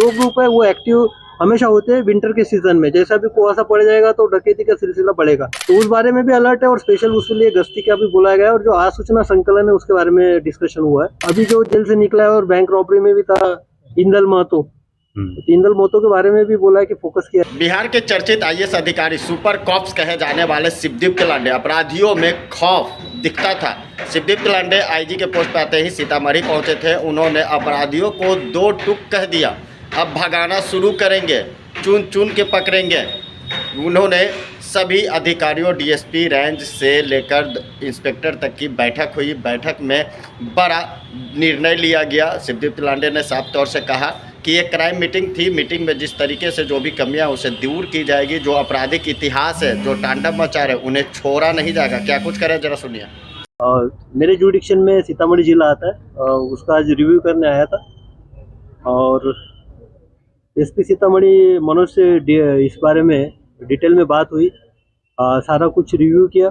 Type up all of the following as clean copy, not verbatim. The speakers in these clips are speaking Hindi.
दो ग्रुप है वो एक्टिव हमेशा होते हैं विंटर के सीजन में। जैसा भी कुआसा पड़ जाएगा तो डकैती का सिलसिला बढ़ेगा, तो उस बारे में भी अलर्ट है और स्पेशल उसके लिए गश्ती का भी बुलाया गया है। और जो आसूचना संकलन है उसके बारे में डिस्कशन हुआ है। अभी जो जेल से निकला है और बैंक रॉबरी में भी था इंदल महतो, इंदल महतो के बारे में भी बोला है कि फोकस किया। बिहार के चर्चित आईएएस अधिकारी सुपर कॉप्स कहे जाने वाले शिवदीप तिलांडे अपराधियों में खौफ दिखता था। शिवदीप तिलांडे आईजी के पोस्ट पर आते ही सीतामढ़ी पहुंचे थे। उन्होंने अपराधियों को दो टूक कह दिया, अब भगाना शुरू करेंगे, चुन चुन के पकड़ेंगे। उन्होंने सभी अधिकारियों डीएसपी रेंज से लेकर इंस्पेक्टर तक की बैठक हुई। बैठक में बड़ा निर्णय लिया गया। शिवदीप तिलांडे ने साफ तौर से कहा कि ये क्राइम मीटिंग थी। मीटिंग में जिस तरीके से जो भी कमियां उसे दूर की जाएगी। जो आपराधिक इतिहास है, जो तांडव मचा रहे, उन्हें छोड़ा नहीं जाएगा। क्या कुछ करें जरा सुनिए। मेरे जुडिक्शन में सीतामढ़ी जिला आता है, उसका आज रिव्यू करने आया था और एसपी सीतामढ़ी मनोज से इस बारे में डिटेल में बात हुई, सारा कुछ रिव्यू किया।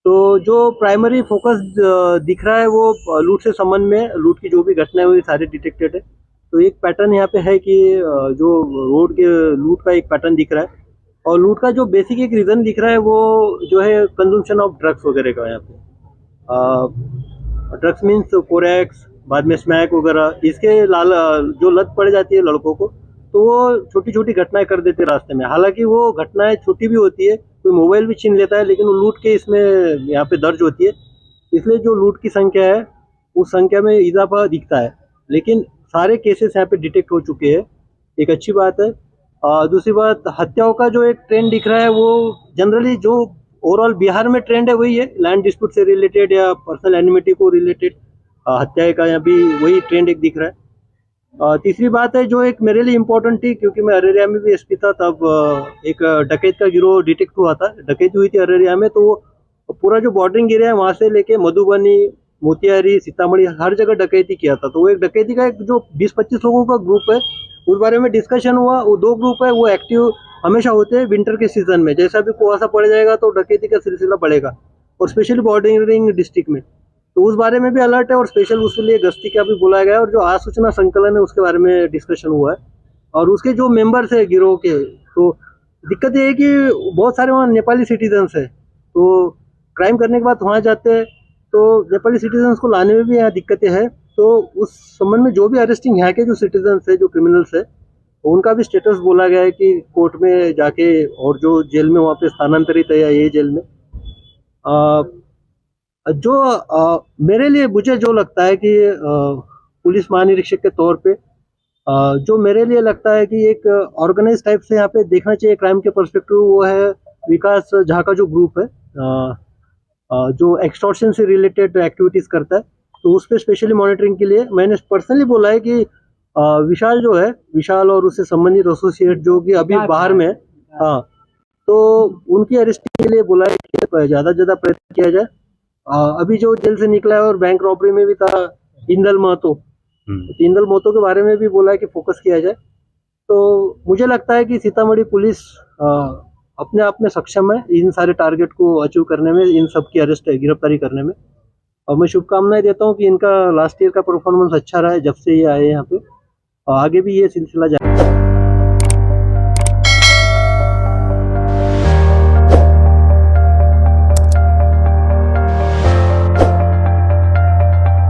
तो जो प्राइमरी फोकस दिख रहा है वो लूट से संबंध में, लूट की जो भी घटनाएं हुई सारी डिटेक्टेड है। तो एक पैटर्न यहाँ पे है कि जो रोड के लूट का एक पैटर्न दिख रहा है और लूट का जो बेसिक एक रीज़न दिख रहा है वो जो है कंजम्पशन ऑफ ड्रग्स वगैरह का। यहाँ पे ड्रग्स मीन्स कोरेक्स, बाद में स्मैक वगैरह, इसके जो लत पड़ जाती है लड़कों को तो वो छोटी छोटी घटनाएं कर देते हैं रास्ते में। हालांकि वो घटनाएं छोटी भी होती है, कोई मोबाइल भी छीन लेता है, लेकिन वो लूट के इसमें यहाँ पे दर्ज होती है। इसलिए जो लूट की संख्या है उस संख्या में इजाफा दिखता है, लेकिन सारे केसेस यहाँ पे डिटेक्ट हो चुके हैं, एक अच्छी बात है। दूसरी बात, हत्याओं का जो एक ट्रेंड दिख रहा है वो जनरली जो ओवरऑल बिहार में ट्रेंड है वही है, लैंड डिस्प्यूट से रिलेटेड या पर्सनल एनिमिटी को रिलेटेड हत्या का यहाँ भी वही ट्रेंड एक दिख रहा है। तीसरी बात है जो एक मेरे लिए इम्पोर्टेंट थी, क्योंकि मैं अररिया में भी एसपी था तब एक डकैत का गिरोह डिटेक्ट हुआ था, डकैती हुई थी अररिया में। तो पूरा जो बॉर्डरिंग एरिया है वहाँ से लेके मधुबनी, मोतिहारी, सीतामढ़ी हर जगह डकैती किया था। तो वो एक डकैती का एक जो 20-25 लोगों का ग्रुप है उस बारे में डिस्कशन हुआ। वो दो ग्रुप है वो एक्टिव हमेशा होते हैं विंटर के सीजन में। जैसा भी कुआसा पड़ जाएगा तो डकैती का सिलसिला बढ़ेगा और स्पेशली बॉर्डरिंग डिस्ट्रिक्ट में। तो उस बारे में भी अलर्ट है और स्पेशल उसके लिए गश्ती का भी बुलाया गया है। और जो आसूचना संकलन है उसके बारे में डिस्कशन हुआ है और उसके जो मेंबर्स है गिरोह के, तो दिक्कत ये है कि बहुत सारे वहाँ नेपाली सिटीजन्स है, तो क्राइम करने के बाद वहाँ जाते हैं तो नेपाली सिटीजन्स को लाने में भी यहाँ दिक्कतें हैं। तो उस संबंध में जो भी अरेस्टिंग यहाँ के जो सिटीजन्स है, जो क्रिमिनल्स है, उनका भी स्टेटस बोला गया है कि कोर्ट में जाके और जो जेल में वहाँ पे स्थानांतरित है या ये जेल में मेरे लिए मुझे जो लगता है कि पुलिस महानिरीक्षक के तौर पे जो मेरे लिए लगता है कि एक ऑर्गेनाइज टाइप से यहाँ पे देखना चाहिए क्राइम के पर्सपेक्टिव, वो है विकास झा का जो ग्रुप है जो एक्सटॉर्शन से रिलेटेड एक्टिविटीज करता है। तो उस पर स्पेशली मॉनिटरिंग के लिए मैंने पर्सनली बोला है कि विशाल जो है, विशाल और उससे संबंधित एसोसिएट जो कि अभी बाहर में, हाँ, तो उनकी अरेस्टिंग के लिए बोला है कि ज़्यादा से ज़्यादा प्रयत्न किया जाए। अभी जो जेल से निकला है और बैंक रॉबरी में भी था इंदल महतो, इंदल महतो के बारे में भी बोला है कि फोकस किया जाए। तो मुझे लगता है कि सीतामढ़ी पुलिस अपने आप में सक्षम है इन सारे टारगेट को अचीव करने में, इन सब की अरेस्ट गिरफ्तारी करने में। और मैं शुभकामनाएं देता हूं कि इनका लास्ट ईयर का परफॉर्मेंस अच्छा रहा है जब से ये आए यहाँ पे, आगे भी ये सिलसिला